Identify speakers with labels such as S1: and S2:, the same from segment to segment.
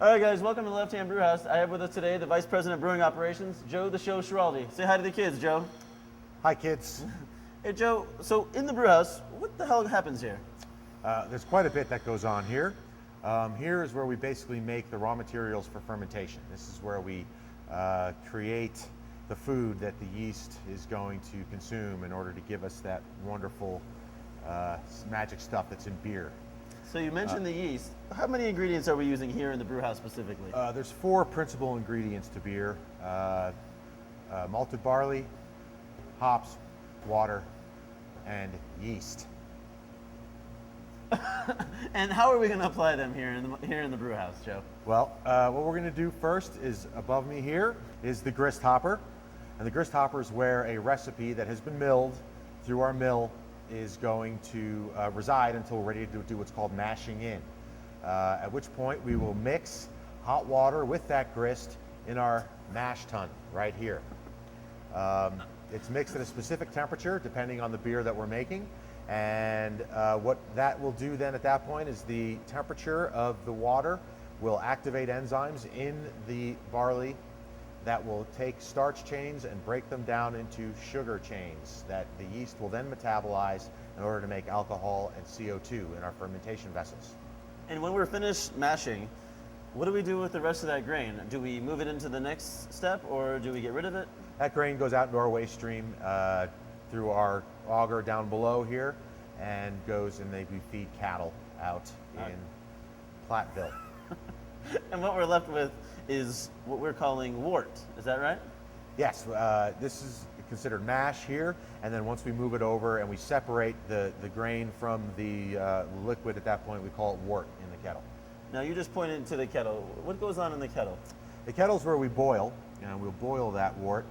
S1: All right, guys, welcome to Left Hand Brewhouse. I have with us today the Vice President of Brewing Operations, Joe the Show Schiraldi. Say hi to the kids, Joe.
S2: Hi, kids.
S1: Hey, Joe, so in the brewhouse, what the hell happens here?
S2: There's quite a bit that goes on here. Here is where we basically make the raw materials for fermentation. This is where we create the food that the yeast is going to consume in order to give us that wonderful magic stuff that's in beer.
S1: So you mentioned the yeast. How many ingredients are we using here in the brewhouse specifically?
S2: There's 4 principal ingredients to beer. Malted barley, hops, water, and yeast.
S1: And how are we going to apply them here in the brewhouse, Joe?
S2: Well, what we're going to do first is, above me here, is the grist hopper. And the grist hopper is where a recipe that has been milled through our mill is going to reside until we're ready to do what's called mashing in. At which point we will mix hot water with that grist in our mash tun right here. It's mixed at a specific temperature depending on the beer that we're making. And what that will do then at that point is the temperature of the water will activate enzymes in the barley that will take starch chains and break them down into sugar chains that the yeast will then metabolize in order to make alcohol and CO2 in our fermentation vessels.
S1: And when we're finished mashing, what do we do with the rest of that grain? Do we move it into the next step or do we get rid of it?
S2: That grain goes out into our waste stream through our auger down below here and goes and we feed cattle out in Platteville.
S1: And what we're left with is what we're calling wort. Is that right?
S2: Yes, this is considered mash here, and then once we move it over and we separate the grain from the liquid at that point, we call it wort in the kettle.
S1: Now you just pointed to the kettle. What goes on in the kettle?
S2: The kettle is where we boil, and we'll boil that wort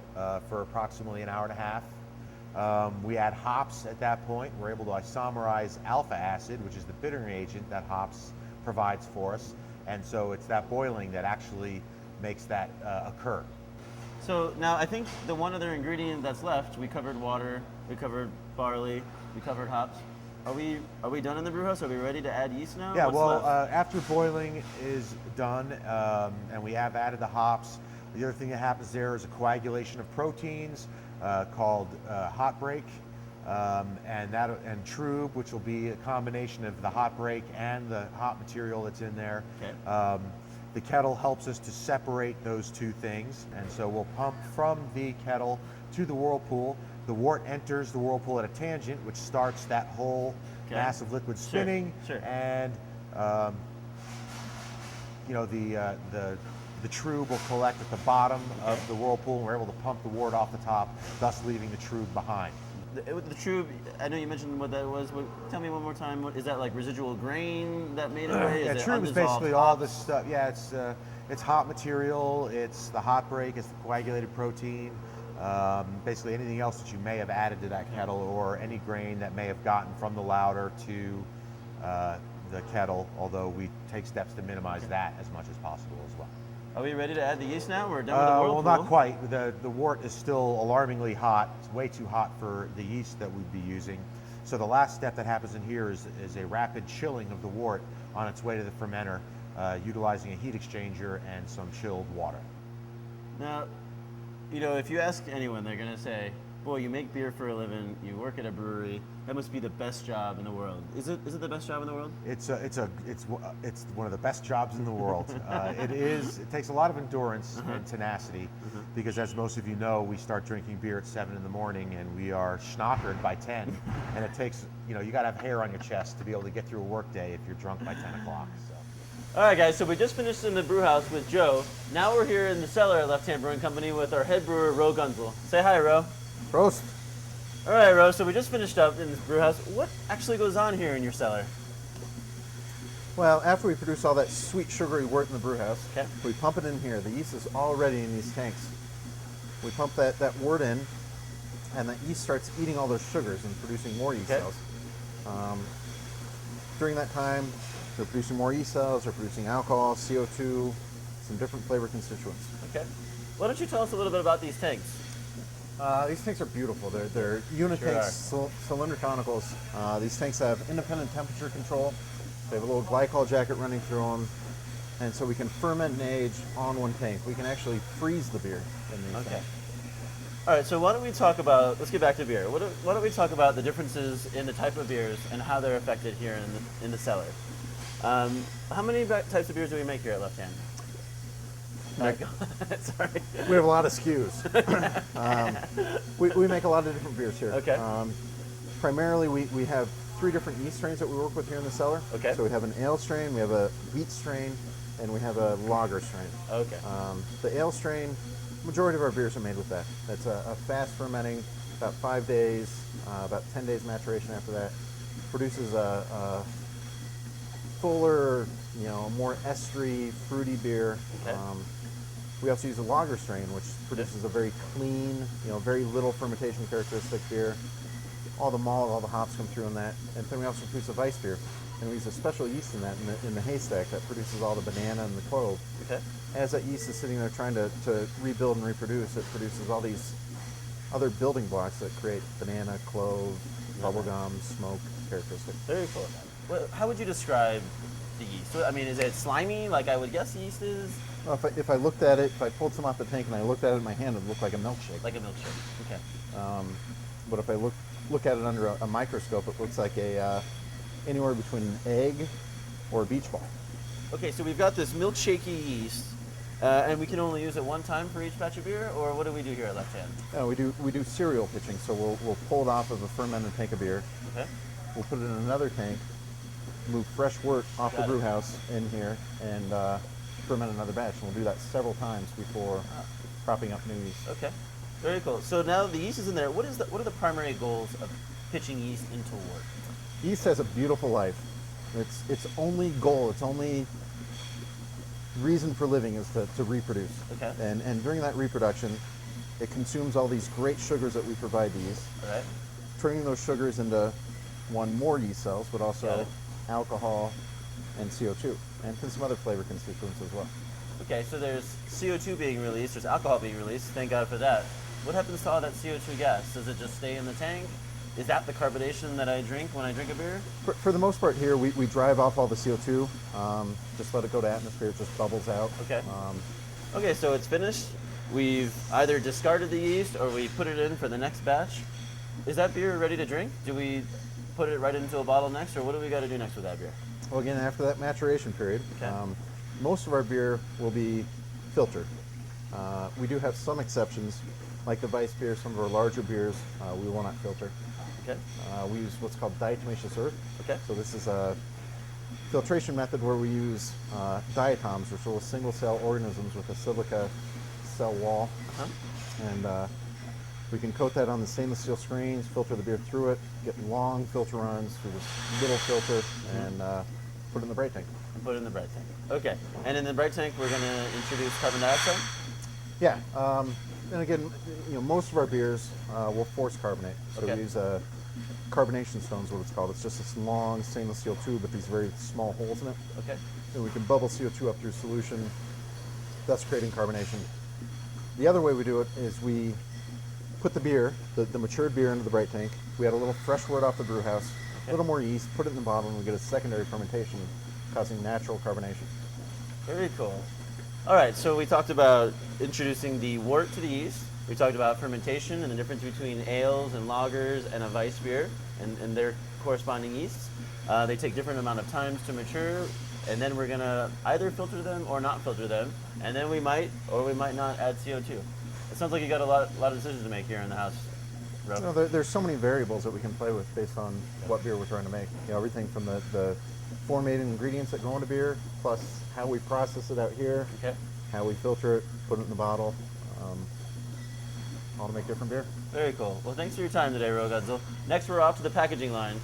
S2: for approximately an hour and a half. We add hops at that point. We're able to isomerize alpha acid, which is the bittering agent that hops provides for us. And so it's that boiling that actually makes that occur.
S1: So now I think the one other ingredient that's left, we covered water, we covered barley, we covered hops. Are we done in the brewhouse? Are we ready to add yeast now?
S2: Yeah,
S1: What's
S2: well, after boiling is done and we have added the hops, the other thing that happens there is a coagulation of proteins called hot break. And trube, which will be a combination of the hot break and the hot material that's in there. Okay. The kettle helps us to separate those two things, and so we'll pump from the kettle to the whirlpool. The wort enters the whirlpool at a tangent, which starts that whole mass of liquid spinning.
S1: Sure.
S2: And the trube will collect at the bottom of the whirlpool, and we're able to pump the wort off the top, thus leaving the trube behind.
S1: The trube, I know you mentioned what that was. Tell me one more time. Is that like residual grain that made it away?
S2: Yeah, trube is basically all this stuff. Yeah, it's hot material. It's the hot break. It's the coagulated protein. Basically anything else that you may have added to that kettle, or any grain that may have gotten from the lauter to the kettle. Although we take steps to minimize that as much as possible as well.
S1: Are we ready to add the yeast now? We're done with the whirlpool?
S2: Well, not quite. The wort is still alarmingly hot. It's way too hot for the yeast that we'd be using. So the last step that happens in here is a rapid chilling of the wort on its way to the fermenter, utilizing a heat exchanger and some chilled water.
S1: Now, if you ask anyone, they're going to say, boy, you make beer for a living, you work at a brewery, that must be the best job in the world. Is it the best job in the world?
S2: It's one of the best jobs in the world. It is. It takes a lot of endurance and tenacity, because as most of you know, we start drinking beer at 7 in the morning and we are schnockered by 10. And it takes, you got to have hair on your chest to be able to get through a work day if you're drunk by 10 o'clock. So.
S1: All right, guys, so we just finished in the brew house with Joe. Now we're here in the cellar at Left Hand Brewing Company with our head brewer, Ro Gunzel. Say hi, Ro.
S2: Prost.
S1: All right, Ro, so we just finished up in this brew house. What actually goes on here in your cellar?
S3: Well, after we produce all that sweet, sugary wort in the brew house, we pump it in here. The yeast is already in these tanks. We pump that wort in, and the yeast starts eating all those sugars and producing more yeast cells. During that time, they're producing more yeast cells, they're producing alcohol, CO2, some different flavor constituents.
S1: Okay. Why don't you tell us a little bit about these tanks?
S3: These tanks are beautiful. They're unitanks, cylinder conicals. These tanks have independent temperature control. They have a little glycol jacket running through them. And so we can ferment and age on one tank. We can actually freeze the beer in these
S1: Okay.
S3: tanks.
S1: All right, so why don't we talk about, let's get back to beer. Why don't we talk about the differences in the type of beers and how they're affected here in the cellar. How many types of beers do we make here at Left Hand? Sorry.
S3: We have a lot of SKUs. We make a lot of different beers here.
S1: Okay.
S3: Primarily, we have 3 different yeast strains that we work with here in the cellar.
S1: Okay.
S3: So we have an ale strain, we have a wheat strain, and we have a lager strain.
S1: Okay.
S3: The ale strain, majority of our beers are made with that. That's a fast fermenting, about 5 days, about 10 days maturation after that. Produces a fuller, more estery, fruity beer.
S1: Okay.
S3: We also use a lager strain, which produces a very clean, very little fermentation characteristic beer. All the malt, all the hops come through in that. And then we also produce a Weiss beer. And we use a special yeast in that, in the haystack, that produces all the banana and the clove.
S1: Okay.
S3: As that yeast is sitting there trying to rebuild and reproduce, it produces all these other building blocks that create banana, clove, bubblegum, smoke characteristics.
S1: Very cool. Well, how would you describe the yeast? I mean, is it slimy like I would guess yeast is?
S3: Well, if I looked at it, if I pulled some off the tank and I looked at it in my hand, it would look like a milkshake.
S1: Like a milkshake. Okay.
S3: But if I look at it under a microscope, it looks like anywhere between an egg or a beach ball.
S1: Okay, so we've got this milkshakey yeast, and we can only use it one time for each batch of beer, or what do we do here at Left Hand?
S3: No, we do serial pitching, so we'll pull it off of a fermented tank of beer.
S1: Okay.
S3: We'll put it in another tank, move fresh wort off the brew house in here, and ferment another batch. And we'll do that several times before propping up new yeast.
S1: Okay. Very cool. So now the yeast is in there. What are the primary goals of pitching yeast into wort?
S3: Yeast has a beautiful life. Its only goal, its only reason for living is to reproduce.
S1: Okay.
S3: And during that reproduction, it consumes all these great sugars that we provide the yeast,
S1: All right.
S3: turning those sugars into more yeast cells, but
S1: Got
S3: also
S1: it.
S3: alcohol and CO2, and some other flavor constituents as well.
S1: Okay, so there's CO2 being released, there's alcohol being released. Thank God for that. What happens to all that CO2 gas? Does it just stay in the tank? Is that the carbonation that I drink when I drink a beer?
S3: For the most part here, we drive off all the CO2, just let it go to atmosphere, it just bubbles out.
S1: Okay. Okay, so it's finished. We've either discarded the yeast or we put it in for the next batch. Is that beer ready to drink? Do we put it right into a bottle next, or what do we got to do next with that beer?
S3: Well, again, after that maturation period,
S1: Okay.
S3: most of our beer will be filtered. We do have some exceptions, like the Weiss beer, some of our larger beers, we will not filter.
S1: Okay.
S3: We use what's called diatomaceous earth.
S1: Okay.
S3: So this is a filtration method where we use diatoms, which are single cell organisms with a silica cell wall.
S1: Uh-huh.
S3: And we can coat that on the stainless steel screens, filter the beer through it, get long filter runs through this little filter, and put it in the bright tank.
S1: And put it in the bright tank. Okay. And in the bright tank, we're going to introduce carbon dioxide?
S3: Yeah. And again, most of our beers will force carbonate. So
S1: Okay.
S3: we use carbonation stones, what it's called. It's just this long stainless steel tube with these very small holes in it.
S1: Okay.
S3: And we can bubble CO2 up through solution, thus creating carbonation. The other way we do it is we put the beer, the matured beer, into the bright tank. We add a little fresh wort off the brew house, a little more yeast, put it in the bottle, and we get a secondary fermentation, causing natural carbonation.
S1: Very cool. All right, so we talked about introducing the wort to the yeast. We talked about fermentation and the difference between ales and lagers and a Weiss beer and their corresponding yeasts. They take different amount of times to mature, and then we're gonna either filter them or not filter them, and then we might or we might not add CO2. It sounds like you got a lot of decisions to make here in the house, bro.
S3: There's so many variables that we can play with based on what beer we're trying to make. Everything from the formatted ingredients that go into beer, plus how we process it out here,
S1: Okay.
S3: how we filter it, put it in the bottle, all to make different beer.
S1: Very cool. Well, thanks for your time today, Rogutzel. Next, we're off to the packaging line.